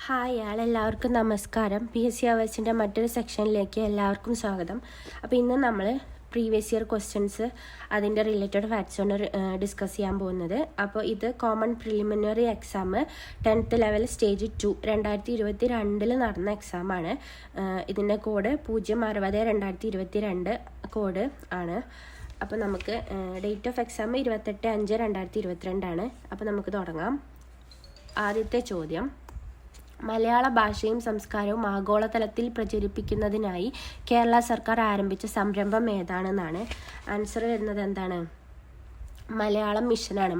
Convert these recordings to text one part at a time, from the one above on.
Hi എല്ലാവർക്കും നമസ്കാരം. PSC അവേഴ്സിൻ്റെ മറ്റൊരു സെക്ഷനിലേക്ക് എല്ലാവർക്കും സ്വാഗതം. അപ്പോൾ ഇന്ന് നമ്മൾ പ്രീവിയസ് ഇയർ ക്വസ്റ്റ്യൻസ് അതിൻ്റെ റിലേറ്റഡ് ഫാക്ട്സ് ആണ് ഡിസ്കസ് ചെയ്യാൻ പോകുന്നത്. അപ്പോൾ ഇത് common preliminary exam 10th level stage 2 2022 നടന്ന എക്സാമാണ്. ഇതിൻ്റെ കോഡ് 060-2022 കോഡ് ആണ്. അപ്പോൾ നമുക്ക് ഡേറ്റ് ഓഫ് എക്സാം 28/5/2022 ആണ്. അപ്പോൾ നമുക്ക് തുടങ്ങാം. ആദ്യത്തെ ചോദ്യം: മലയാള ഭാഷയും സംസ്കാരവും ആഗോളതലത്തിൽ പ്രചരിപ്പിക്കുന്നതിനായി കേരള സർക്കാർ ആരംഭിച്ച സംരംഭം ഏതാണെന്നാണ്. ആൻസർ വരുന്നത് എന്താണ്? മലയാളം മിഷനാണ്.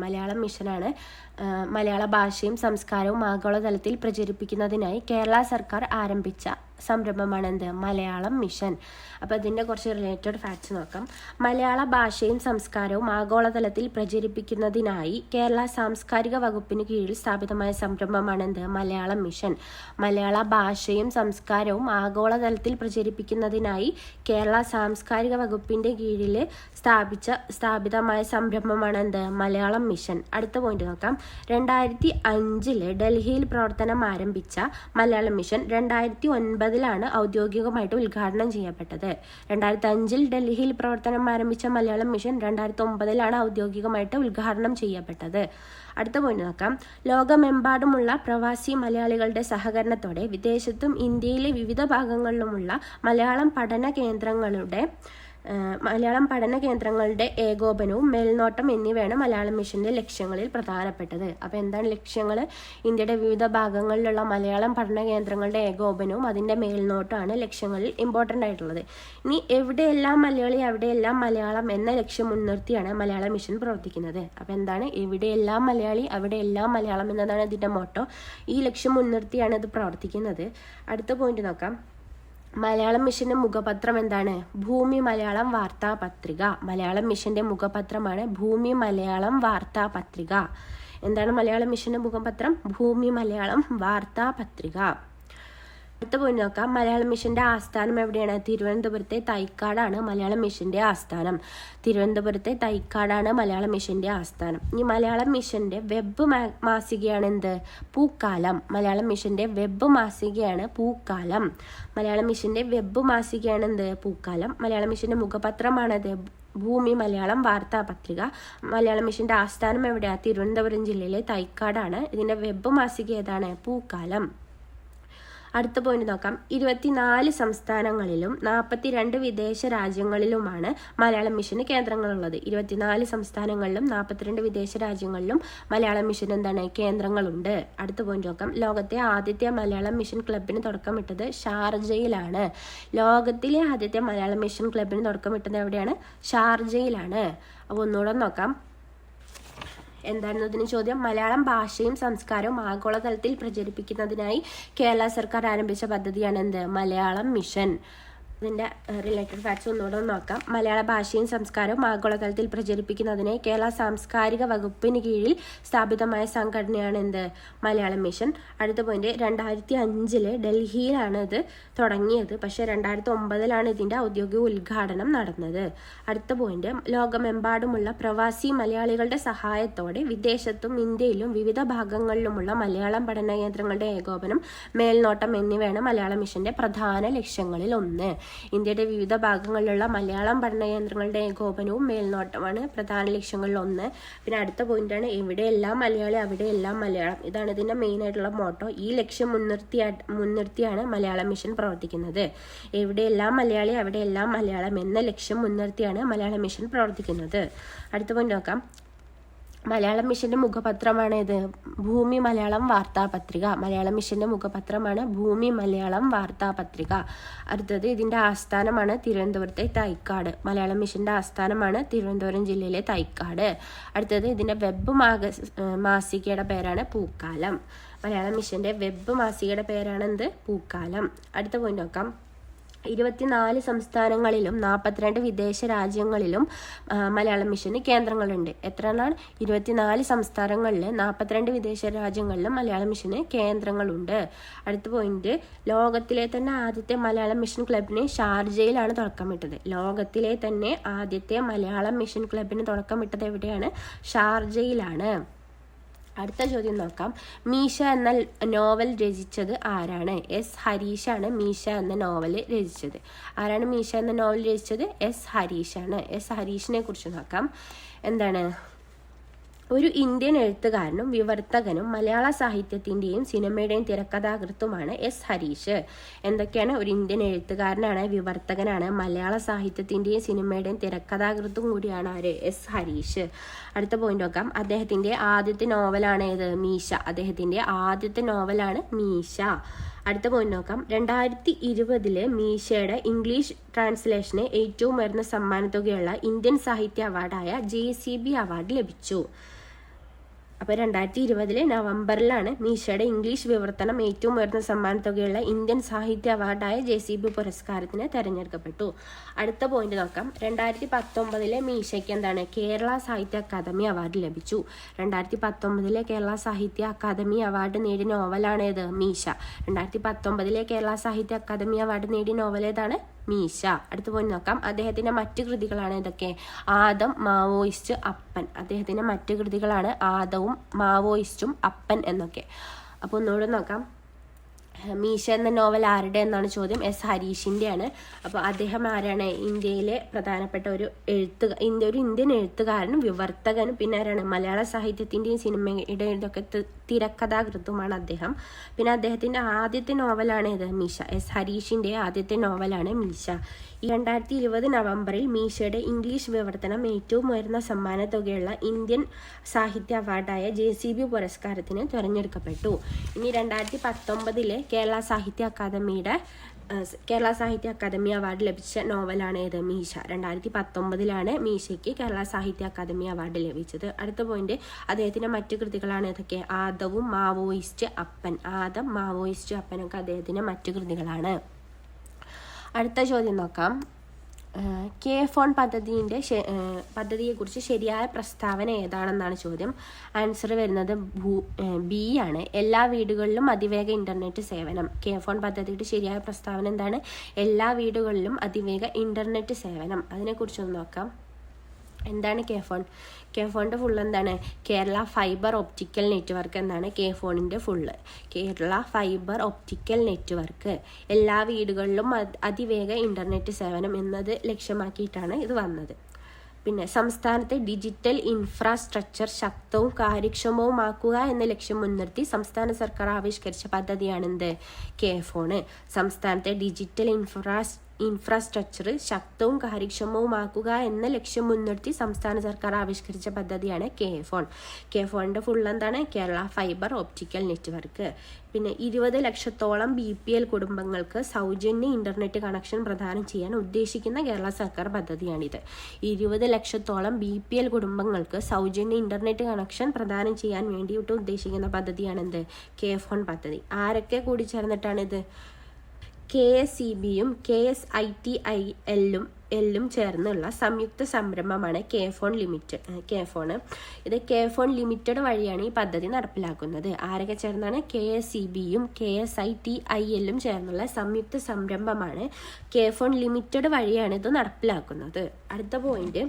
മലയാള ഭാഷയും സംസ്കാരവും ആഗോളതലത്തിൽ പ്രചരിപ്പിക്കുന്നതിനായി കേരള സർക്കാർ ആരംഭിച്ച സംരംഭമാണ് എന്ത്? മലയാളം മിഷൻ. അപ്പോൾ ഇതിൻ്റെ കുറച്ച് റിലേറ്റഡ് ഫാക്ട്സ് നോക്കാം. മലയാള ഭാഷയും സംസ്കാരവും ആഗോളതലത്തിൽ പ്രചരിപ്പിക്കുന്നതിനായി കേരള സാംസ്കാരിക വകുപ്പിന് കീഴിൽ സ്ഥാപിതമായ സംരംഭമാണ് എന്ത്? മലയാളം മിഷൻ. മലയാള ഭാഷയും സംസ്കാരവും ആഗോളതലത്തിൽ പ്രചരിപ്പിക്കുന്നതിനായി കേരള സാംസ്കാരിക വകുപ്പിൻ്റെ കീഴിൽ സ്ഥാപിതമായ സംരംഭമാണ് എന്ത്? മലയാളം മിഷൻ. അടുത്ത പോയിന്റ് നോക്കാം. 2005 ഡൽഹിയിൽ പ്രവർത്തനം ആരംഭിച്ച മലയാളം മിഷൻ 2009 ഔദ്യോഗികമായിട്ട് ഉദ്ഘാടനം ചെയ്യപ്പെട്ടത്. 2005 ഡൽഹിയിൽ പ്രവർത്തനം ആരംഭിച്ച മലയാളം മിഷൻ 2009 ഔദ്യോഗികമായിട്ട് ഉദ്ഘാടനം ചെയ്യപ്പെട്ടത്. അടുത്ത പോയിന്റ് നോക്കാം. ലോകമെമ്പാടുമുള്ള പ്രവാസി മലയാളികളുടെ സഹകരണത്തോടെ വിദേശത്തും ഇന്ത്യയിലെ വിവിധ ഭാഗങ്ങളിലുമുള്ള മലയാളം പഠന കേന്ദ്രങ്ങളുടെ ഏകോപനവും മേൽനോട്ടം എന്നിവയാണ് മലയാളം മിഷന്റെ ലക്ഷ്യങ്ങളിൽ പ്രധാനപ്പെട്ടത്. അപ്പോൾ എന്താണ് ലക്ഷ്യങ്ങൾ? ഇന്ത്യയുടെ വിവിധ ഭാഗങ്ങളിലുള്ള മലയാളം പഠന കേന്ദ്രങ്ങളുടെ ഏകോപനവും അതിൻ്റെ മേൽനോട്ടമാണ് ലക്ഷ്യങ്ങളിൽ ഇമ്പോർട്ടൻ്റ് ആയിട്ടുള്ളത്. ഇനി എവിടെയെല്ലാം മലയാളി അവിടെയെല്ലാം മലയാളം എന്ന ലക്ഷ്യം മുൻനിർത്തിയാണ് മലയാളം മിഷൻ പ്രവർത്തിക്കുന്നത്. അപ്പോൾ എന്താണ്? എവിടെയെല്ലാം മലയാളി അവിടെയെല്ലാം മലയാളം എന്നതാണ് ഇതിൻ്റെ മോട്ടോ. ഈ ലക്ഷ്യം മുൻനിർത്തിയാണ് ഇത് പ്രവർത്തിക്കുന്നത്. അടുത്ത പോയിന്റ് നോക്കാം. മലയാളം മിഷന്റെ മുഖപത്രം എന്താണ്? ഭൂമി മലയാളം വാർത്താപത്രിക. മലയാളം മിഷന്റെ മുഖപത്രമാണ് ഭൂമി മലയാളം വാർത്താപത്രിക. എന്താണ് മലയാളം മിഷന്റെ മുഖപത്രം? ഭൂമി മലയാളം വാർത്താപത്രിക. അടുത്ത പോയിന്റ് നോക്കാം. മലയാളം മിഷന്റെ ആസ്ഥാനം എവിടെയാണ്? തിരുവനന്തപുരത്തെ തൈക്കാടാണ് മലയാളം മിഷന്റെ ആസ്ഥാനം. മലയാളം മിഷന്റെ ആസ്ഥാനം. ഇനി മലയാളം മിഷന്റെ വെബ് മാസികയാണ് എന്ത്? പൂക്കാലം. മലയാളം മിഷന്റെ വെബ് മാസികയാണ് പൂക്കാലം. മലയാളം മിഷന്റെ മുഖപത്രമാണത് ഭൂമി മലയാളം വാർത്താപത്രിക. മലയാളം മിഷന്റെ ആസ്ഥാനം എവിടെയാണ്? തിരുവനന്തപുരം ജില്ലയിലെ തൈക്കാടാണ്. ഇതിന്റെ വെബ് മാസിക ഏതാണ്? പൂക്കാലം. അടുത്ത പോയിന്റ് നോക്കാം. 24 സംസ്ഥാനങ്ങളിലും 42 വിദേശ രാജ്യങ്ങളിലുമാണ് മലയാളം മിഷന് കേന്ദ്രങ്ങളുള്ളത്. 24 സംസ്ഥാനങ്ങളിലും 42 വിദേശ രാജ്യങ്ങളിലും മലയാളം മിഷൻ എന്താണ്? കേന്ദ്രങ്ങളുണ്ട്. അടുത്ത പോയിന്റ് നോക്കാം. ലോകത്തെ ആദ്യത്തെ മലയാളം മിഷൻ ക്ലബിന് തുടക്കമിട്ടത് ഷാർജയിലാണ്. ലോകത്തിലെ ആദ്യത്തെ മലയാളം മിഷൻ ക്ലബിന് തുടക്കമിട്ടത് എവിടെയാണ്? ഷാർജയിലാണ്. അപ്പോൾ ഒന്നുകൂടെ നോക്കാം. എന്തായിരുന്നു ഇതിന് ചോദ്യം? മലയാളം ഭാഷയും സംസ്കാരവും ആഗോളതലത്തിൽ പ്രചരിപ്പിക്കുന്നതിനായി കേരള സർക്കാർ ആരംഭിച്ച പദ്ധതിയാണ് എന്ത്? മലയാളം മിഷൻ. ഇതിൻ്റെ റിലേറ്റഡ് ഫാക്ട്സ് ഒന്നുകൂടെ നോക്കാം. മലയാള ഭാഷയും സംസ്കാരവും ആഗോളതലത്തിൽ പ്രചരിപ്പിക്കുന്നതിനായി കേരള സാംസ്കാരിക വകുപ്പിന് കീഴിൽ സ്ഥാപിതമായ സംഘടനയാണ് എന്ത്? മലയാളം മിഷൻ. അടുത്ത പോയിന്റ്, 2005 ഡൽഹിയിലാണ് ഇത് തുടങ്ങിയത്. പക്ഷേ 2009 ഇതിൻ്റെ ഔദ്യോഗിക ഉദ്ഘാടനം നടന്നത്. അടുത്ത പോയിന്റ്, ലോകമെമ്പാടുമുള്ള പ്രവാസി മലയാളികളുടെ സഹായത്തോടെ വിദേശത്തും ഇന്ത്യയിലും വിവിധ ഭാഗങ്ങളിലുമുള്ള മലയാളം പഠന കേന്ദ്രങ്ങളുടെ ഏകോപനം, മേൽനോട്ടം എന്നിവയാണ് മലയാളം മിഷന്റെ പ്രധാന ലക്ഷ്യങ്ങളിൽ ഒന്ന്. ഇന്ത്യയുടെ വിവിധ ഭാഗങ്ങളിലുള്ള മലയാളം പഠന കേന്ദ്രങ്ങളുടെ ഏകോപനവും മേൽനോട്ടമാണ് പ്രധാന ലക്ഷ്യങ്ങളിൽ ഒന്ന്. പിന്നെ അടുത്ത പോയിന്റാണ് എവിടെയെല്ലാം മലയാളി അവിടെയെല്ലാം മലയാളം. ഇതാണ് ഇതിന്റെ മെയിൻ ആയിട്ടുള്ള മോട്ടോ. ഈ ലക്ഷ്യം മുൻനിർത്തിയാണ് മലയാളം മിഷൻ പ്രവർത്തിക്കുന്നത്. എവിടെയെല്ലാം മലയാളി അവിടെയെല്ലാം മലയാളം എന്ന ലക്ഷ്യം മുൻനിർത്തിയാണ് മലയാളം മിഷൻ പ്രവർത്തിക്കുന്നത്. അടുത്ത പോയിന്റ് നോക്കാം. മലയാളം മിഷന്റെ മുഖപത്രമാണ് ഇത്? ഭൂമി മലയാളം വാർത്താപത്രിക. മലയാളം മിഷന്റെ മുഖപത്രമാണ് ഭൂമി മലയാളം വാർത്താപത്രിക. അടുത്തത്, ഇതിന്റെ ആസ്ഥാനമാണ് തിരുവനന്തപുരത്തെ തൈക്കാട്. മലയാളം മിഷന്റെ ആസ്ഥാനമാണ് തിരുവനന്തപുരം ജില്ലയിലെ തൈക്കാട്. അടുത്തത്, ഇതിന്റെ വെബ് മാസികയുടെ പേരാണ് പൂക്കാലം. മലയാളം മിഷന്റെ വെബ് മാസികയുടെ പേരാണ് എന്ത്? പൂക്കാലം. അടുത്ത പോയിന്റ് നോക്കാം. 24 സംസ്ഥാനങ്ങളിലും 42 വിദേശ രാജ്യങ്ങളിലും മലയാളം മിഷന് കേന്ദ്രങ്ങളുണ്ട്. എത്രയാണ്? 24 സംസ്ഥാനങ്ങളിൽ 42 വിദേശ രാജ്യങ്ങളിലും മലയാളം മിഷന് കേന്ദ്രങ്ങളുണ്ട്. അടുത്ത പോയിന്റ്, ലോകത്തിലെ തന്നെ ആദ്യത്തെ മലയാളം മിഷൻ ക്ലബിന് ഷാർജയിലാണ് തുടക്കമിട്ടത്. ലോകത്തിലെ തന്നെ ആദ്യത്തെ മലയാളം മിഷൻ ക്ലബിന് തുടക്കമിട്ടത് എവിടെയാണ്? ഷാർജയിലാണ്. അടുത്ത ചോദ്യം നോക്കാം. മീശ എന്ന നോവൽ രചിച്ചത് ആരാണ്? എസ് ഹരീഷാണ് മീശ എന്ന നോവൽ രചിച്ചത്. ആരാണ് മീശ എന്ന നോവൽ രചിച്ചത്? എസ് ഹരീഷാണ്. എസ് ഹരീഷിനെ കുറിച്ച് നോക്കാം. എന്താണ്? ഒരു ഇന്ത്യൻ എഴുത്തുകാരനും വിവർത്തകനും മലയാള സാഹിത്യത്തിൻ്റെയും സിനിമയുടെയും തിരക്കഥാകൃത്തുമാണ് എസ് ഹരീഷ്. എന്തൊക്കെയാണ്? ഒരു ഇന്ത്യൻ എഴുത്തുകാരനാണ്, വിവർത്തകനാണ്, മലയാള സാഹിത്യത്തിൻ്റെയും സിനിമയുടെയും തിരക്കഥാകൃത്തും കൂടിയാണ് ആര്? എസ് ഹരീഷ്. അടുത്ത പോയിന്റ് നോക്കാം. അദ്ദേഹത്തിൻ്റെ ആദ്യത്തെ നോവലാണ് ഏത്? മീശ. അദ്ദേഹത്തിൻ്റെ ആദ്യത്തെ നോവലാണ് മീശ. അടുത്ത പോയിന്റ് നോക്കാം. 2020 മീശയുടെ ഇംഗ്ലീഷ് ട്രാൻസ്ലേഷന് ഏറ്റവും ഉയർന്ന സമ്മാനത്തുകയുള്ള ഇന്ത്യൻ സാഹിത്യ അവാർഡായ JCB അവാർഡ് ലഭിച്ചു. അപ്പോൾ 2020 നവംബറിലാണ് മീശയുടെ ഇംഗ്ലീഷ് വിവർത്തനം ഏറ്റവും ഉയർന്ന സമ്മാനത്തുകയുള്ള ഇന്ത്യൻ സാഹിത്യ അവാർഡായ JCB പുരസ്കാരത്തിന് തെരഞ്ഞെടുക്കപ്പെട്ടു. അടുത്ത പോയിന്റ് നോക്കാം. 2019 മീശയ്ക്ക് എന്താണ്? കേരള സാഹിത്യ അക്കാദമി അവാർഡ് ലഭിച്ചു. 2019 കേരള സാഹിത്യ അക്കാദമി അവാർഡ് നേടിയ നോവലാണ് ഏത്? മീശ. 2019 കേരള സാഹിത്യ അക്കാദമി അവാർഡ് നേടിയ നോവൽ ഏതാണ്? മീശ. അടുത്ത പോയിന്റ് നോക്കാം. അദ്ദേഹത്തിന്റെ മറ്റ് കൃതികളാണ് ഇതൊക്കെ? ആദം, മാവോയിസ്റ്റ്, അപ്പൻ. അദ്ദേഹത്തിന്റെ മറ്റ് കൃതികളാണ് ആദവും മാവോയിസ്റ്റും അപ്പൻ എന്നൊക്കെ. അപ്പോൾ ഒന്നുകൂടെ നോക്കാം. മീശ എന്ന നോവൽ ആരുടെ എന്നാണ് ചോദ്യം? എസ് ഹരീഷിൻ്റെയാണ്. അപ്പോൾ അദ്ദേഹം ആരാണ്? ഇന്ത്യയിലെ പ്രധാനപ്പെട്ട ഒരു ഇന്ത്യൻ എഴുത്തുകാരനും വിവർത്തകനും പിന്നെ ആരാണ്? മലയാള സാഹിത്യത്തിൻ്റെയും സിനിമയുടെ ഇതൊക്കെ തിരക്കഥാകൃത്തുമാണ് അദ്ദേഹം. പിന്നെ അദ്ദേഹത്തിൻ്റെ ആദ്യത്തെ നോവലാണ് ഇത്? മീശ. എസ് ഹരീഷിൻ്റെ ആദ്യത്തെ നോവലാണ് മീശ. 2020 നവംബറിൽ മീശയുടെ ഇംഗ്ലീഷ് വിവർത്തനം ഏറ്റവും ഉയർന്ന സമ്മാനത്തുകയുള്ള ഇന്ത്യൻ സാഹിത്യ അവാർഡായ JCB പുരസ്കാരത്തിന് തിരഞ്ഞെടുക്കപ്പെട്ടു. ഇനി 2019 കേരള സാഹിത്യ അക്കാദമി അവാർഡ് ലഭിച്ച നോവലാണ് ഏത്? മീശ. 2019 മീശയ്ക്ക് കേരള സാഹിത്യ അക്കാദമി അവാർഡ് ലഭിച്ചത്. അടുത്ത പോയിന്റ്, അദ്ദേഹത്തിന്റെ മറ്റു കൃതികളാണ് ഏതൊക്കെ? ആദവും മാവോയിസ്റ്റ്, അപ്പൻ. ആദം, മാവോയിസ്റ്റ്, അപ്പനൊക്കെ അദ്ദേഹത്തിന്റെ മറ്റു കൃതികളാണ്. അടുത്ത ചോദ്യം നോക്കാം. K-Phone പദ്ധതിയെക്കുറിച്ച് ശരിയായ പ്രസ്താവന ഏതാണെന്നാണ് ചോദ്യം. ആൻസർ വരുന്നത് B ആണ്. എല്ലാ വീടുകളിലും അതിവേഗ ഇന്റർനെറ്റ് സേവനം. K-Phone പദ്ധതിയുടെ ശരിയായ പ്രസ്താവന എന്താണ്? എല്ലാ വീടുകളിലും അതിവേഗ ഇന്റർനെറ്റ് സേവനം. അതിനെക്കുറിച്ചൊന്ന് നോക്കാം. എന്താണ് K-Phone? K-Phoneന്റെ ഫുൾ എന്താണ്? കേരള ഫൈബർ ഒപ്റ്റിക്കൽ നെറ്റ്വർക്ക് എന്നാണ് K-Phoneന്റെ full. Kerala fibre optical network. എല്ലാ വീടുകളിലും അതിവേഗ ഇന്റർനെറ്റ് സേവനം എന്നത് ലക്ഷ്യമാക്കിയിട്ടാണ് ഇത് വന്നത്. പിന്നെ സംസ്ഥാനത്തെ ഡിജിറ്റൽ ഇൻഫ്രാസ്ട്രക്ചർ ശക്തവും കാര്യക്ഷമവുമാക്കുക എന്ന ലക്ഷ്യം മുൻനിർത്തി സംസ്ഥാന സർക്കാർ ആവിഷ്കരിച്ച പദ്ധതിയാണെന്ത്? K-Phone. സംസ്ഥാനത്തെ ഡിജിറ്റൽ ഇൻഫ്രാസ്ട്രക്ചർ ശക്തവും കാര്യക്ഷമവുമാക്കുക എന്ന ലക്ഷ്യം മുൻനിർത്തി സംസ്ഥാന സർക്കാർ ആവിഷ്കരിച്ച പദ്ധതിയാണ് K-Phone. K-Phoneന്റെ ഫുൾ എന്താണ്? Kerala fibre optical network. പിന്നെ 20 ലക്ഷത്തോളം BPL കുടുംബങ്ങൾക്ക് സൗജന്യ ഇന്റർനെറ്റ് കണക്ഷൻ പ്രദാനം ചെയ്യാൻ ഉദ്ദേശിക്കുന്ന കേരള സർക്കാർ പദ്ധതിയാണിത്. 20 ലക്ഷത്തോളം BPL കുടുംബങ്ങൾക്ക് സൗജന്യ ഇന്റർനെറ്റ് കണക്ഷൻ പ്രദാനം ചെയ്യാൻ വേണ്ടിയിട്ട് ഉദ്ദേശിക്കുന്ന പദ്ധതിയാണെന്ത്? K-Phone പദ്ധതി. ആരൊക്കെ കൂടി ചേർന്നിട്ടാണിത്? KSEBയും KSITILലും ചേർന്നുള്ള സംയുക്ത സംരംഭമാണ് K-Phone ലിമിറ്റഡ്. ഇത് K-Phone ലിമിറ്റഡ് വഴിയാണ് ഈ പദ്ധതി നടപ്പിലാക്കുന്നത്. ആരൊക്കെ ചേർന്നാണ്? KSEBയും KSITILലും ചേർന്നുള്ള സംയുക്ത സംരംഭമാണ് K-Phone ലിമിറ്റഡ് വഴിയാണ് ഇത് നടപ്പിലാക്കുന്നത്. അടുത്ത പോയിന്റ്,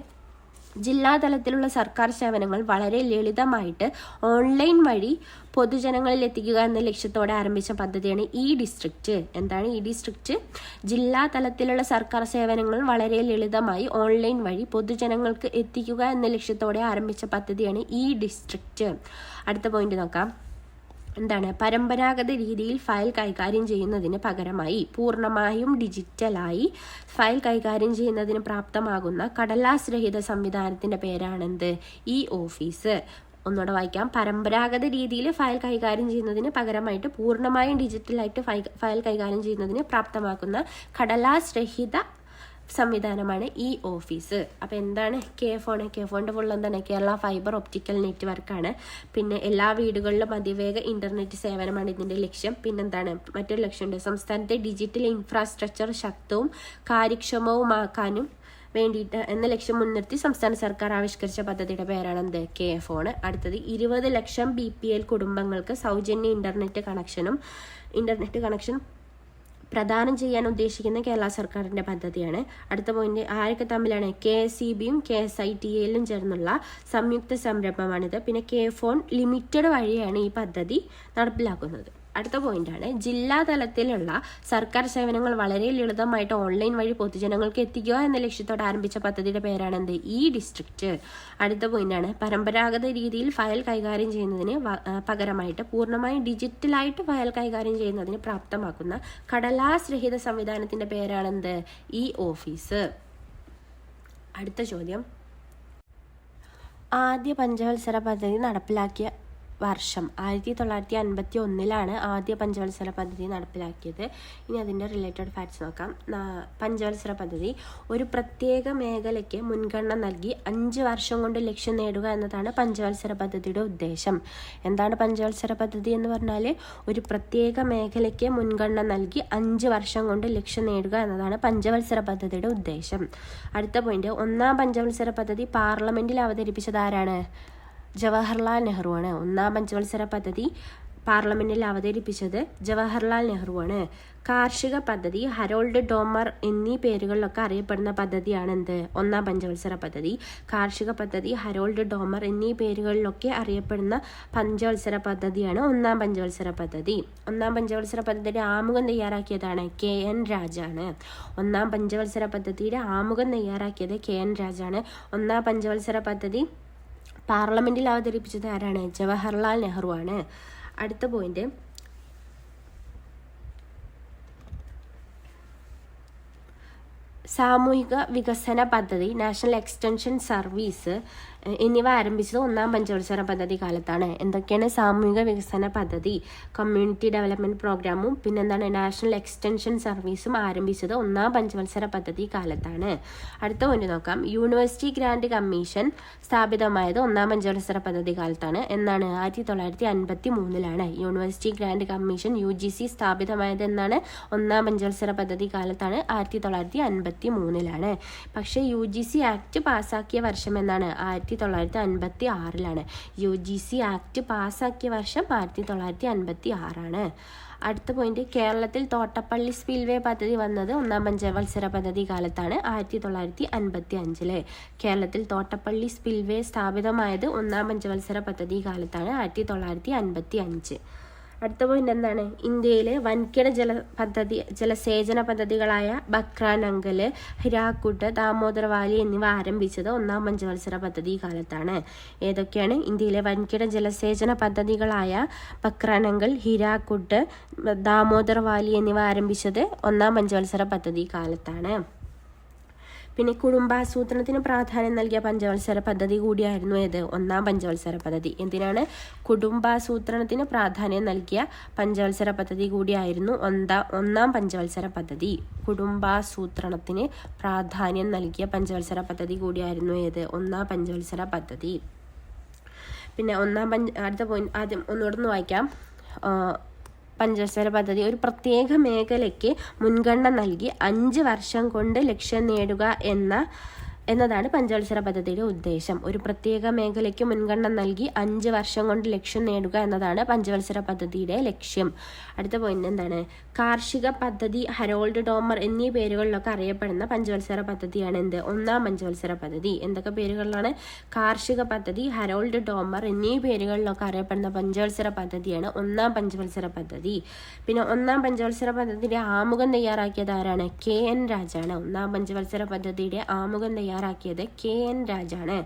ജില്ലാതലത്തിലുള്ള സർക്കാർ സേവനങ്ങൾ വളരെ ലളിതമായിട്ട് ഓൺലൈൻ വഴി പൊതുജനങ്ങളിൽ എത്തിക്കുക എന്ന ലക്ഷ്യത്തോടെ ആരംഭിച്ച പദ്ധതിയാണ് ഇ-ഡിസ്ട്രിക്റ്റ്. എന്താണ് ഇ-ഡിസ്ട്രിക്റ്റ്? ജില്ലാ തലത്തിലുള്ള സർക്കാർ സേവനങ്ങൾ വളരെ ലളിതമായി ഓൺലൈൻ വഴി പൊതുജനങ്ങൾക്ക് എത്തിക്കുക എന്ന ലക്ഷ്യത്തോടെ ആരംഭിച്ച പദ്ധതിയാണ് ഇ-ഡിസ്ട്രിക്റ്റ്. അടുത്ത പോയിന്റ് നോക്കാം. എന്താണ്? പരമ്പരാഗത രീതിയിൽ ഫയൽ കൈകാര്യം ചെയ്യുന്നതിന് പകരമായി പൂർണ്ണമായും ഡിജിറ്റലായി ഫയൽ കൈകാര്യം ചെയ്യുന്നതിന് പ്രാപ്തമാകുന്ന കടലാസ് രഹിത സംവിധാനത്തിന്റെ പേരാണെന്ത്? ഇ-ഓഫീസ്. ഒന്നുകൂടെ വായിക്കാം. പരമ്പരാഗത രീതിയിൽ ഫയൽ കൈകാര്യം ചെയ്യുന്നതിന് പകരമായിട്ട് പൂർണ്ണമായും ഡിജിറ്റലായിട്ട് ഫയൽ കൈകാര്യം ചെയ്യുന്നതിന് പ്രാപ്തമാക്കുന്ന കടലാസ് രഹിത സംവിധാനമാണ് ഇ-ഓഫീസ്. അപ്പോൾ എന്താണ് K-Phone? K-Phoneന്റെ ഫുൾ എന്താണ്? കേരള ഫൈബർ ഒപ്റ്റിക്കൽ നെറ്റ്വർക്കാണ്. പിന്നെ എല്ലാ വീടുകളിലും അതിവേഗ ഇന്റർനെറ്റ് സേവനമാണ് ഇതിന്റെ ലക്ഷ്യം. പിന്നെന്താണ്? മറ്റൊരു ലക്ഷ്യമുണ്ട്. സംസ്ഥാനത്തെ ഡിജിറ്റൽ ഇൻഫ്രാസ്ട്രക്ചർ ശക്തവും കാര്യക്ഷമവുമാക്കാനും വേണ്ടിയിട്ട് എന്ന ലക്ഷ്യം മുൻനിർത്തി സംസ്ഥാന സർക്കാർ ആവിഷ്കരിച്ച പദ്ധതിയുടെ പേരാണ് എന്ത്? K-Phone. അടുത്തത് 20 ലക്ഷം BPL കുടുംബങ്ങൾക്ക് സൗജന്യ ഇന്റർനെറ്റ് കണക്ഷൻ പ്രദാനം ചെയ്യാൻ ഉദ്ദേശിക്കുന്ന കേരള സർക്കാരിൻ്റെ പദ്ധതിയാണ്. അടുത്ത പോയിന്റ് ആരൊക്കെ തമ്മിലാണ്? KSEBയും KSITAലും ചേർന്നുള്ള സംയുക്ത സംരംഭമാണിത്. പിന്നെ KFON ലിമിറ്റഡ് വഴിയാണ് ഈ പദ്ധതി നടപ്പിലാക്കുന്നത്. അടുത്ത പോയിന്റാണ് ജില്ലാ തലത്തിലുള്ള സർക്കാർ സേവനങ്ങൾ വളരെ ലളിതമായിട്ട് ഓൺലൈൻ വഴി പൊതുജനങ്ങൾക്ക് എത്തിക്കുക എന്ന ലക്ഷ്യത്തോടെ ആരംഭിച്ച പദ്ധതിയുടെ പേരാണ് എന്ത്? ഡിസ്ട്രിക്റ്റ്. അടുത്ത പോയിന്റാണ് പരമ്പരാഗത രീതിയിൽ ഫയൽ കൈകാര്യം ചെയ്യുന്നതിന് പകരമായിട്ട് പൂർണ്ണമായും ഡിജിറ്റലായിട്ട് ഫയൽ കൈകാര്യം ചെയ്യുന്നതിന് പ്രാപ്തമാക്കുന്ന കടലാസ് രഹിത സംവിധാനത്തിന്റെ പേരാണെന്ത്? ഓഫീസ്. അടുത്ത ചോദ്യം, ആദ്യ പഞ്ചവത്സര പദ്ധതി നടപ്പിലാക്കിയ വർഷം 1951 ആദ്യ പഞ്ചവത്സര പദ്ധതി നടപ്പിലാക്കിയത്. ഇനി അതിൻ്റെ റിലേറ്റഡ് ഫാക്ട്സ് നോക്കാം. പഞ്ചവത്സര പദ്ധതി ഒരു പ്രത്യേക മേഖലയ്ക്ക് മുൻഗണന നൽകി 5 വർഷം കൊണ്ട് ലക്ഷ്യം നേടുക എന്നതാണ് പഞ്ചവത്സര പദ്ധതിയുടെ ഉദ്ദേശം. എന്താണ് പഞ്ചവത്സര പദ്ധതി എന്ന് പറഞ്ഞാൽ ഒരു പ്രത്യേക മേഖലയ്ക്ക് മുൻഗണന നൽകി 5 വർഷം കൊണ്ട് ലക്ഷ്യം നേടുക എന്നതാണ് പഞ്ചവത്സര പദ്ധതിയുടെ ഉദ്ദേശം. അടുത്ത പോയിന്റ്, ഒന്നാം പഞ്ചവത്സര പദ്ധതി പാർലമെന്റിൽ അവതരിപ്പിച്ചത് ആരാണ്? ജവഹർലാൽ നെഹ്റുവാണ്. ഒന്നാം പഞ്ചവത്സര പദ്ധതി പാർലമെന്റിൽ അവതരിപ്പിച്ചത് ജവഹർലാൽ നെഹ്റുവാണ്. കാർഷിക പദ്ധതി ഹരോൾഡ് ഡോമർ എന്നീ പേരുകളിലൊക്കെ അറിയപ്പെടുന്ന പദ്ധതിയാണ് എന്ത്? ഒന്നാം പഞ്ചവത്സര പദ്ധതി. കാർഷിക പദ്ധതി ഹരോൾഡ് ഡോമർ എന്നീ പേരുകളിലൊക്കെ അറിയപ്പെടുന്ന പഞ്ചവത്സര പദ്ധതിയാണ് ഒന്നാം പഞ്ചവത്സര പദ്ധതി. ഒന്നാം പഞ്ചവത്സര പദ്ധതിയുടെ ആമുഖം തയ്യാറാക്കിയതാണ് KN രാജാണ്. ഒന്നാം പഞ്ചവത്സര പദ്ധതിയുടെ ആമുഖം തയ്യാറാക്കിയത് KN രാജാണ്. ഒന്നാം പഞ്ചവത്സര പദ്ധതി പാർലമെന്റിൽ അവതരിപ്പിച്ചത് ആരാണ്? ജവഹർലാൽ നെഹ്റു ആണ്. അടുത്ത പോയിന്റ്, സാമൂഹിക വികസന പദ്ധതി, നാഷണൽ എക്സ്റ്റൻഷൻ സർവീസ് എന്നിവ ആരംഭിച്ചത് ഒന്നാം പഞ്ചവത്സര പദ്ധതി കാലത്താണ്. എന്തൊക്കെയാണ് സാമൂഹിക വികസന പദ്ധതി? കമ്മ്യൂണിറ്റി ഡെവലപ്മെന്റ് പ്രോഗ്രാമും പിന്നെന്താണ് നാഷണൽ എക്സ്റ്റൻഷൻ സർവീസും ആരംഭിച്ചത് ഒന്നാം പഞ്ചവത്സര പദ്ധതി കാലത്താണ്. അടുത്ത പോയിന്റ് നോക്കാം. യൂണിവേഴ്സിറ്റി ഗ്രാന്റ് കമ്മീഷൻ സ്ഥാപിതമായത് ഒന്നാം പഞ്ചവത്സര പദ്ധതി കാലത്താണ്. എന്നാണ്? 1953 യൂണിവേഴ്സിറ്റി ഗ്രാന്റ് കമ്മീഷൻ UGC സ്ഥാപിതമായത് എന്നാണ്? ഒന്നാം പഞ്ചവത്സര പദ്ധതി കാലത്താണ്, 1953. പക്ഷേ UGC ആക്ട് പാസ്സാക്കിയ വർഷം എന്നാണ്? 1956. UGC ആക്ട് പാസ്സാക്കിയ വർഷം 1956. അടുത്ത പോയിന്റ്, കേരളത്തിൽ തോട്ടപ്പള്ളി സ്പിൽവേ പദ്ധതി വന്നത് ഒന്നാം പഞ്ചവത്സര പദ്ധതി കാലത്താണ്, 1955. കേരളത്തിൽ തോട്ടപ്പള്ളി സ്പിൽവേ സ്ഥാപിതമായത് ഒന്നാം പഞ്ചവത്സര പദ്ധതി കാലത്താണ്, 1955. അടുത്ത പോയിന്റ് എന്താണ്? ഇന്ത്യയിലെ വൻകിട ജലസേചന പദ്ധതികളായ ബക്രാനങ്കൽ, ഹിരാക്കുഡ്, ദാമോദർ വാലി എന്നിവ ആരംഭിച്ചത് ഒന്നാം പഞ്ചവത്സര പദ്ധതി കാലത്താണ്. ഏതൊക്കെയാണ് ഇന്ത്യയിലെ വൻകിട ജലസേചന പദ്ധതികളായ ബക്രാനങ്കൽ, ഹിരാക്കുഡ്, ദാമോദർ വാലി എന്നിവ ആരംഭിച്ചത് ഒന്നാം പഞ്ചവത്സര പദ്ധതി കാലത്താണ്. പിന്നെ കുടുംബാസൂത്രണത്തിന് പ്രാധാന്യം നൽകിയ പഞ്ചവത്സര പദ്ധതി കൂടിയായിരുന്നു ഏത്? ഒന്നാം പഞ്ചവത്സര പദ്ധതി. എന്തിനാണ്? കുടുംബാസൂത്രണത്തിന് പ്രാധാന്യം നൽകിയ പഞ്ചവത്സര പദ്ധതി കൂടിയായിരുന്നു ഒന്നാം പഞ്ചവത്സര പദ്ധതി. കുടുംബാസൂത്രണത്തിന് പ്രാധാന്യം നൽകിയ പഞ്ചവത്സര പദ്ധതി കൂടിയായിരുന്നു ഏത്? ഒന്നാം പഞ്ചവത്സര പദ്ധതി. പിന്നെ അടുത്ത പോയിന്റ് ആദ്യം ഒന്നുകൂടെ വായിക്കാം. പഞ്ചവത്സര പദ്ധതി ഒരു പ്രത്യേക മേഖലയ്ക്ക് മുൻഗണന നൽകി 5 വർഷം കൊണ്ട് ലക്ഷ്യം നേടുക എന്നതാണ് പഞ്ചവത്സര പദ്ധതിയുടെ ഉദ്ദേശം. ഒരു പ്രത്യേക മേഖലയ്ക്ക് മുൻഗണന നൽകി 5 വർഷം കൊണ്ട് ലക്ഷ്യം നേടുക എന്നതാണ് പഞ്ചവത്സര പദ്ധതിയുടെ ലക്ഷ്യം. അടുത്ത പോയിന്റ് എന്താണ്? കാർഷിക പദ്ധതി ഹരോൾഡ് ഡോമർ എന്നീ പേരുകളിലൊക്കെ അറിയപ്പെടുന്ന പഞ്ചവത്സര പദ്ധതിയാണ് എന്ത്? ഒന്നാം പഞ്ചവത്സര പദ്ധതി. എന്തൊക്കെ പേരുകളിലാണ്? കാർഷിക പദ്ധതി ഹരോൾഡ് ഡോമർ എന്നീ പേരുകളിലൊക്കെ അറിയപ്പെടുന്ന പഞ്ചവത്സര പദ്ധതിയാണ് ഒന്നാം പഞ്ചവത്സര പദ്ധതി. പിന്നെ ഒന്നാം പഞ്ചവത്സര പദ്ധതിയുടെ ആമുഖം തയ്യാറാക്കിയത് ആരാണ്? KN രാജാണ്. ഒന്നാം പഞ്ചവത്സര പദ്ധതിയുടെ ആമുഖം തയ്യാറാക്കിയത് KN രാജാണ്.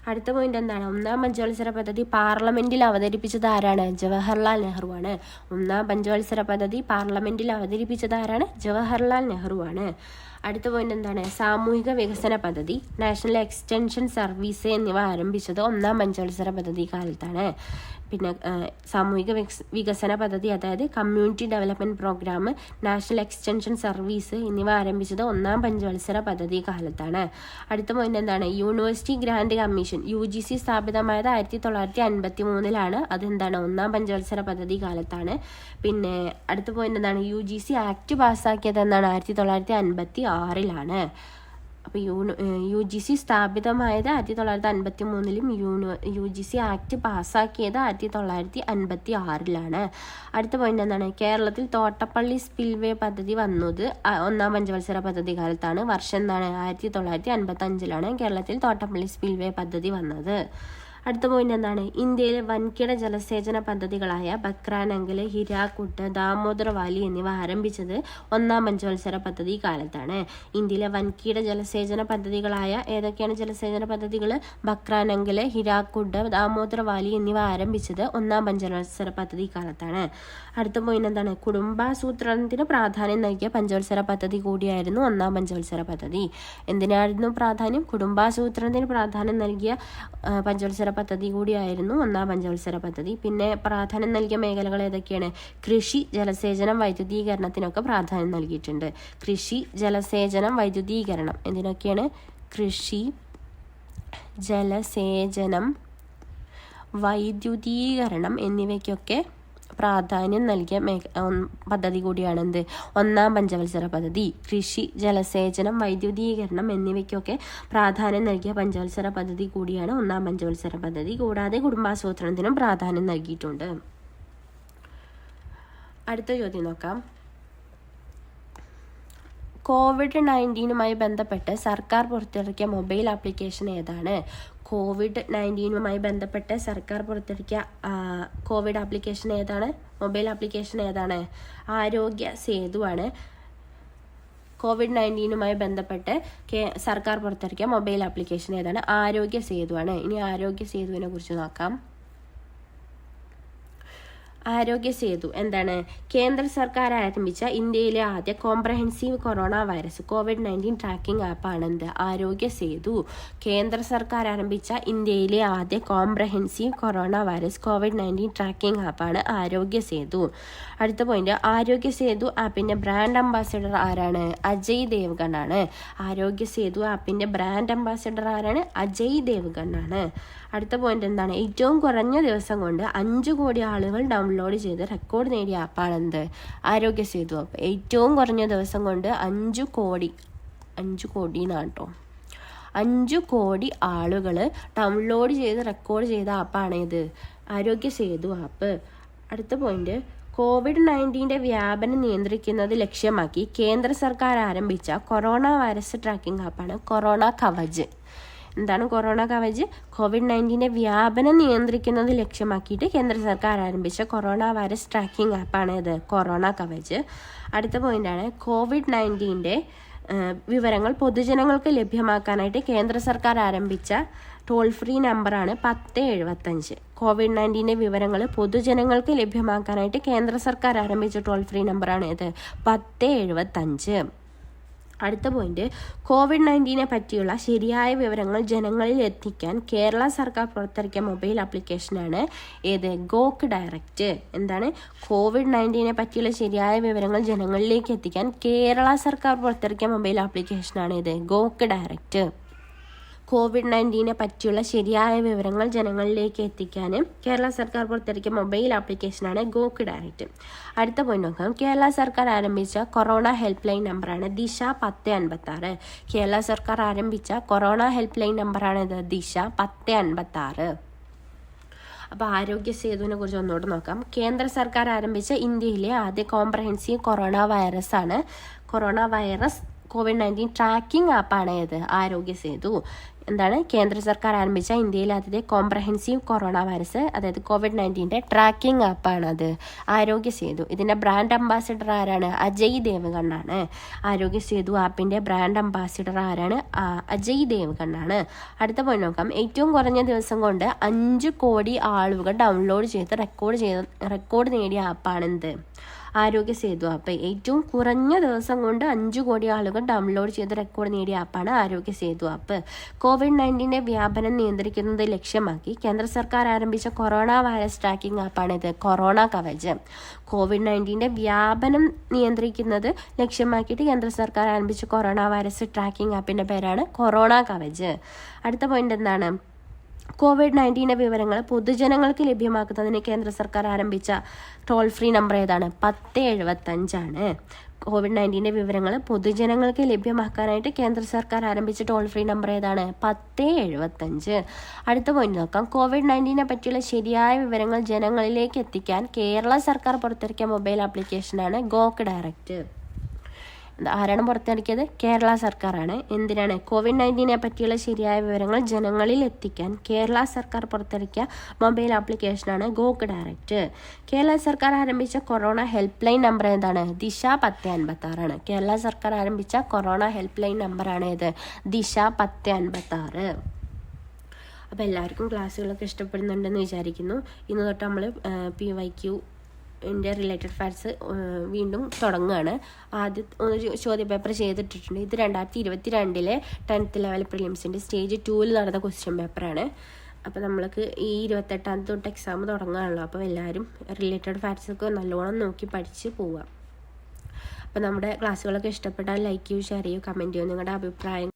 അടുത്ത പോയിന്റ് എന്താണ്? ഒന്നാം പഞ്ചവത്സര പദ്ധതി പാർലമെന്റിൽ അവതരിപ്പിച്ചത് ആരാണ്? ജവഹർലാൽ നെഹ്റു ആണ്. ഒന്നാം പഞ്ചവത്സര പദ്ധതി പാർലമെന്റിൽ അവതരിപ്പിച്ചത് ആരാണ്? ജവഹർലാൽ നെഹ്റു ആണ്. അടുത്ത പോയിന്റ് എന്താണ്? സാമൂഹിക വികസന പദ്ധതി, നാഷണൽ എക്സ്റ്റൻഷൻ സർവീസ് എന്നിവ ആരംഭിച്ചത് ഒന്നാം പഞ്ചവത്സര പദ്ധതി കാലത്താണ്. പിന്നെ സാമൂഹിക വികസന പദ്ധതി അതായത് community development programme, national extension service എന്നിവ ആരംഭിച്ചത് ഒന്നാം പഞ്ചവത്സര പദ്ധതി കാലത്താണ്. അടുത്ത പോയിന്റ് എന്താണ്? യൂണിവേഴ്സിറ്റി ഗ്രാന്റ് കമ്മീഷൻ UGC സ്ഥാപിതമായത് 1953. അതെന്താണ്? ഒന്നാം പഞ്ചവത്സര പദ്ധതി കാലത്താണ്. പിന്നെ അടുത്ത പോയിന്റ് എന്താണ്? UGC ആക്ട് പാസ്സാക്കിയത് എന്നാണ്? 1956. അപ്പോൾ UGC സ്ഥാപിതമായത് 1953-ലും UGC ആക്ട് പാസ്സാക്കിയത് 1956-ലാണ്. അടുത്ത പോയിന്റ് എന്താണ്? കേരളത്തിൽ തോട്ടപ്പള്ളി സ്പിൽവേ പദ്ധതി വന്നത് ഒന്നാം പഞ്ചവത്സര പദ്ധതി കാലത്താണ്. വർഷം എന്താണ്? 1955-ലാണ് കേരളത്തിൽ തോട്ടപ്പള്ളി സ്പിൽവേ പദ്ധതി വന്നത്. അടുത്ത പോയിന്റ് എന്താണ്? ഇന്ത്യയിലെ വൻകിട ജലസേചന പദ്ധതികളായ ബക്രാനങ്കൽ, ഹിരാക്കുട്ട്, ദാമോദർ വാലി എന്നിവ ആരംഭിച്ചത് ഒന്നാം പഞ്ചവത്സര പദ്ധതി കാലത്താണ്. ഇന്ത്യയിലെ വൻകിട ജലസേചന പദ്ധതികളായ ഏതൊക്കെയാണ് ജലസേചന പദ്ധതികൾ? ബക്രാനങ്കൽ, ഹിരാക്കുട്ട്, ദാമോദർ വാലി എന്നിവ ആരംഭിച്ചത് ഒന്നാം പഞ്ചവത്സര പദ്ധതി കാലത്താണ്. അടുത്ത പോയിന്റ് എന്താണ്? കുടുംബാസൂത്രണത്തിന് പ്രാധാന്യം നൽകിയ പഞ്ചവത്സര പദ്ധതി കൂടിയായിരുന്നു ഒന്നാം പഞ്ചവത്സര പദ്ധതി. എന്തിനായിരുന്നു പ്രാധാന്യം? കുടുംബാസൂത്രണത്തിന് പ്രാധാന്യം നൽകിയ പഞ്ചവത്സര പദ്ധതി കൂടിയായിരുന്നു ഒന്നാം പഞ്ചവത്സര പദ്ധതി. പിന്നെ പ്രാധാന്യം നൽകിയ മേഖലകൾ ഏതൊക്കെയാണ്? കൃഷി, ജലസേചനം, വൈദ്യുതീകരണത്തിനൊക്കെ പ്രാധാന്യം നൽകിയിട്ടുണ്ട്. കൃഷി, ജലസേചനം, വൈദ്യുതീകരണം എന്തിനൊക്കെയാണ്? കൃഷി, ജലസേചനം, വൈദ്യുതീകരണം എന്നിവയ്ക്കൊക്കെ പ്രാധാന്യം നൽകിയ പദ്ധതി കൂടിയാണ് എന്ത്? ഒന്നാം പഞ്ചവത്സര പദ്ധതി. കൃഷി, ജലസേചനം, വൈദ്യുതീകരണം എന്നിവയ്ക്കൊക്കെ പ്രാധാന്യം നൽകിയ പഞ്ചവത്സര പദ്ധതി കൂടിയാണ് ഒന്നാം പഞ്ചവത്സര പദ്ധതി. കൂടാതെ കുടുംബാസൂത്രണത്തിനും പ്രാധാന്യം നൽകിയിട്ടുണ്ട്. അടുത്ത ചോദ്യം നോക്കാം. COVID-19 ബന്ധപ്പെട്ട് സർക്കാർ പുറത്തിറക്കിയ മൊബൈൽ ആപ്ലിക്കേഷൻ ഏതാണ്? COVID-19 ബന്ധപ്പെട്ട് സർക്കാർ പുറത്തിറക്കിയ കോവിഡ് ആപ്ലിക്കേഷൻ ഏതാണ്? മൊബൈൽ ആപ്ലിക്കേഷൻ ഏതാണ്? ആരോഗ്യ സേതു ആണ്. COVID-19 ബന്ധപ്പെട്ട് സർക്കാർ പുറത്തിറക്കിയ മൊബൈൽ ആപ്ലിക്കേഷൻ ഏതാണ്? ആരോഗ്യ സേതു ആണ്. ഇനി ആരോഗ്യ സേതുവിനെ കുറിച്ച് നോക്കാം. ആരോഗ്യ സേതു എന്താണ്? കേന്ദ്ര സർക്കാർ ആരംഭിച്ച ഇന്ത്യയിലെ ആദ്യ comprehensive corona virus COVID-19 tracking ആപ്പാണ് എന്ത്? ആരോഗ്യ സേതു. കേന്ദ്ര സർക്കാർ ആരംഭിച്ച ഇന്ത്യയിലെ ആദ്യ comprehensive corona virus COVID-19 tracking ആപ്പാണ് ആരോഗ്യ സേതു. അടുത്ത പോയിന്റ്, ആരോഗ്യ സേതു ആപ്പിന്റെ ബ്രാൻഡ് അംബാസിഡർ ആരാണ്? അജയ് ദേവ്ഗൺ ആണ്. ആരോഗ്യ സേതു ആപ്പിന്റെ ബ്രാൻഡ് അംബാസിഡർ ആരാണ്? അജയ് ദേവ്ഗൺ ആണ്. അടുത്ത പോയിന്റ് എന്താണ്? ഏറ്റവും കുറഞ്ഞ ദിവസം കൊണ്ട് 5 കോടി ആളുകൾ ഡൗൺലോഡ് ചെയ്ത് റെക്കോർഡ് നേടിയ ആപ്പാണ് എന്ത്? ആരോഗ്യ സേതു ആപ്പ്. ഏറ്റവും കുറഞ്ഞ ദിവസം കൊണ്ട് 5 കോടി 5 കോടി ആളുകൾ ഡൗൺലോഡ് ചെയ്ത് റെക്കോർഡ് ചെയ്ത ആപ്പാണ് ഇത്? ആരോഗ്യ സേതു ആപ്പ്. അടുത്ത പോയിന്റ്, COVID-19 വ്യാപനം നിയന്ത്രിക്കുന്നത് ലക്ഷ്യമാക്കി കേന്ദ്ര സർക്കാർ ആരംഭിച്ച കൊറോണ വൈറസ് ട്രാക്കിംഗ് ആപ്പാണ് കൊറോണ കവച്. എന്താണ് കൊറോണ കവച്? COVID-19 വ്യാപനം നിയന്ത്രിക്കുന്നത് ലക്ഷ്യമാക്കിയിട്ട് കേന്ദ്ര സർക്കാർ ആരംഭിച്ച കൊറോണ വൈറസ് ട്രാക്കിംഗ് ആപ്പാണ് ഇത് കൊറോണ കവച്. അടുത്ത പോയിന്റാണ്, COVID-19 വിവരങ്ങൾ പൊതുജനങ്ങൾക്ക് ലഭ്യമാക്കാനായിട്ട് കേന്ദ്ര സർക്കാർ ആരംഭിച്ച ടോൾ ഫ്രീ നമ്പറാണ് 1075. COVID-19 വിവരങ്ങൾ പൊതുജനങ്ങൾക്ക് ലഭ്യമാക്കാനായിട്ട് കേന്ദ്ര സർക്കാർ ആരംഭിച്ച ടോൾ ഫ്രീ നമ്പറാണ് ഇത് 1075. അടുത്ത പോയിന്റ്, COVID-19 പറ്റിയുള്ള ശരിയായ വിവരങ്ങൾ ജനങ്ങളിൽ എത്തിക്കാൻ കേരള സർക്കാർ പുറത്തിറക്കിയ മൊബൈൽ ആപ്ലിക്കേഷനാണ് ഏത്? ഗോക്ക് ഡയറക്റ്റ്. എന്താണ്? COVID-19 പറ്റിയുള്ള ശരിയായ വിവരങ്ങൾ ജനങ്ങളിലേക്ക് എത്തിക്കാൻ കേരള സർക്കാർ പുറത്തിറക്കിയ മൊബൈൽ ആപ്ലിക്കേഷനാണ് ഇത്? ഗോക്ക് ഡയറക്റ്റ്. COVID-19 പറ്റിയുള്ള ശരിയായ വിവരങ്ങൾ ജനങ്ങളിലേക്ക് എത്തിക്കാനും കേരള സർക്കാർ പുറത്തിറക്കിയ മൊബൈൽ ആപ്ലിക്കേഷനാണ് ഗോക്ക് ഡയറക്റ്റ്. അടുത്ത പോയിന്റ് നോക്കാം. കേരള സർക്കാർ ആരംഭിച്ച കൊറോണ ഹെൽപ്പ് ലൈൻ നമ്പറാണ് ദിശ 1056. കേരള സർക്കാർ ആരംഭിച്ച കൊറോണ ഹെൽപ്പ് ലൈൻ നമ്പറാണ് ഇത് ദിശ 1056. അപ്പോൾ ആരോഗ്യ സേതുവിനെ കുറിച്ച് ഒന്നുകൂടെ നോക്കാം. കേന്ദ്ര സർക്കാർ ആരംഭിച്ച ഇന്ത്യയിലെ ആദ്യ comprehensive corona virus COVID-19 tracking ആപ്പാണ് ഏത്? ആരോഗ്യ സേതു. എന്താണ്? കേന്ദ്ര സർക്കാർ ആരംഭിച്ച ഇന്ത്യയിലെ ആദ്യത്തെ കോംപ്രഹെൻസീവ് കൊറോണ വൈറസ്, അതായത് COVID-19 ട്രാക്കിംഗ് ആപ്പാണ് അത് ആരോഗ്യ സേതു. ഇതിൻ്റെ ബ്രാൻഡ് അംബാസിഡർ ആരാണ്? അജയ് ദേവ്ഗൺ ആണ്. ആരോഗ്യ സേതു ആപ്പിൻ്റെ ബ്രാൻഡ് അംബാസിഡർ ആരാണ്? അജയ് ദേവ്ഗൺ ആണ്. അടുത്ത പോയിന്റ് നോക്കാം. ഏറ്റവും കുറഞ്ഞ ദിവസം കൊണ്ട് 5 കോടി ആളുകൾ ഡൗൺലോഡ് ചെയ്ത് റെക്കോർഡ് നേടിയ ആപ്പാണ് എന്ത്? ആരോഗ്യ സേതു ആപ്പ്. ഏറ്റവും കുറഞ്ഞ ദിവസം കൊണ്ട് 5 കോടി ആളുകൾ ഡൗൺലോഡ് ചെയ്ത് റെക്കോർഡ് നേടിയ ആപ്പാണ് ആരോഗ്യ സേതു ആപ്പ്. COVID-19 വ്യാപനം നിയന്ത്രിക്കുന്നത് ലക്ഷ്യമാക്കി കേന്ദ്ര സർക്കാർ ആരംഭിച്ച കൊറോണ വൈറസ് ട്രാക്കിംഗ് ആപ്പാണ് ഇത് കൊറോണ കവച്. COVID-19 വ്യാപനം നിയന്ത്രിക്കുന്നത് ലക്ഷ്യമാക്കിയിട്ട് കേന്ദ്ര സർക്കാർ ആരംഭിച്ച കൊറോണ വൈറസ് ട്രാക്കിംഗ് ആപ്പിൻ്റെ പേരാണ് കൊറോണ കവച്. അടുത്ത പോയിന്റ് എന്താണ്? COVID-19 വിവരങ്ങൾ പൊതുജനങ്ങൾക്ക് ലഭ്യമാക്കുന്നതിന് കേന്ദ്ര സർക്കാർ ആരംഭിച്ച ടോൾ ഫ്രീ നമ്പർ ഏതാണ്? 1075 COVID-19 വിവരങ്ങൾ പൊതുജനങ്ങൾക്ക് ലഭ്യമാക്കാനായിട്ട് കേന്ദ്ര സർക്കാർ ആരംഭിച്ച ടോൾ ഫ്രീ നമ്പർ ഏതാണ്? 1075. അടുത്ത പോയിന്റ് നോക്കാം. COVID-19 പറ്റിയുള്ള ശരിയായ വിവരങ്ങൾ ജനങ്ങളിലേക്ക് എത്തിക്കാൻ കേരള സർക്കാർ പുറത്തിറക്കിയ മൊബൈൽ ആപ്ലിക്കേഷനാണ് ഗോക്ക് ഡയറക്റ്റ്. ആരാണ് പുറത്തിറക്കിയത്? കേരള സർക്കാരാണ്. എന്തിനാണ്? COVID-19 പറ്റിയുള്ള ശരിയായ വിവരങ്ങൾ ജനങ്ങളിൽ എത്തിക്കാൻ കേരള സർക്കാർ പുറത്തിറക്കിയ മൊബൈൽ ആപ്ലിക്കേഷനാണ് ഗോക്ക് ഡയറക്റ്റ്. കേരള സർക്കാർ ആരംഭിച്ച കൊറോണ ഹെൽപ്പ് ലൈൻ നമ്പർ ഏതാണ്? ദിശ 1056. കേരള സർക്കാർ ആരംഭിച്ച കൊറോണ ഹെൽപ്പ് ലൈൻ നമ്പറാണ് ഏത്? ദിശ 1056. അപ്പോൾ എല്ലാവർക്കും ക്ലാസ്സുകളൊക്കെ ഇഷ്ടപ്പെടുന്നുണ്ടെന്ന് വിചാരിക്കുന്നു. ഇന്ന് തൊട്ട് നമ്മൾ PYQ റിലേറ്റഡ് ഫാക്ട്സ് വീണ്ടും തുടങ്ങുകയാണ്. ആദ്യം ഒരു ചോദ്യപേപ്പർ ചെയ്തിട്ടിട്ടുണ്ട്. ഇത് 2022 10th ലെവൽ പ്രിലിംസിൻ്റെ സ്റ്റേജ് 2 നടന്ന ക്വസ്റ്റ്യൻ പേപ്പറാണ്. അപ്പോൾ നമ്മൾക്ക് ഈ 28 തൊട്ട് എക്സാം തുടങ്ങുകയാണല്ലോ. അപ്പോൾ എല്ലാവരും റിലേറ്റഡ് ഫാക്ട്സൊക്കെ നല്ലോണം നോക്കി പഠിച്ച് പോവുക. അപ്പോൾ നമ്മുടെ ക്ലാസ്സുകളൊക്കെ ഇഷ്ടപ്പെട്ടാൽ ലൈക്ക് ചെയ്യൂ, ഷെയർ ചെയ്യൂ, കമൻറ്റ് ചെയ്യൂ. നിങ്ങളുടെ അഭിപ്രായം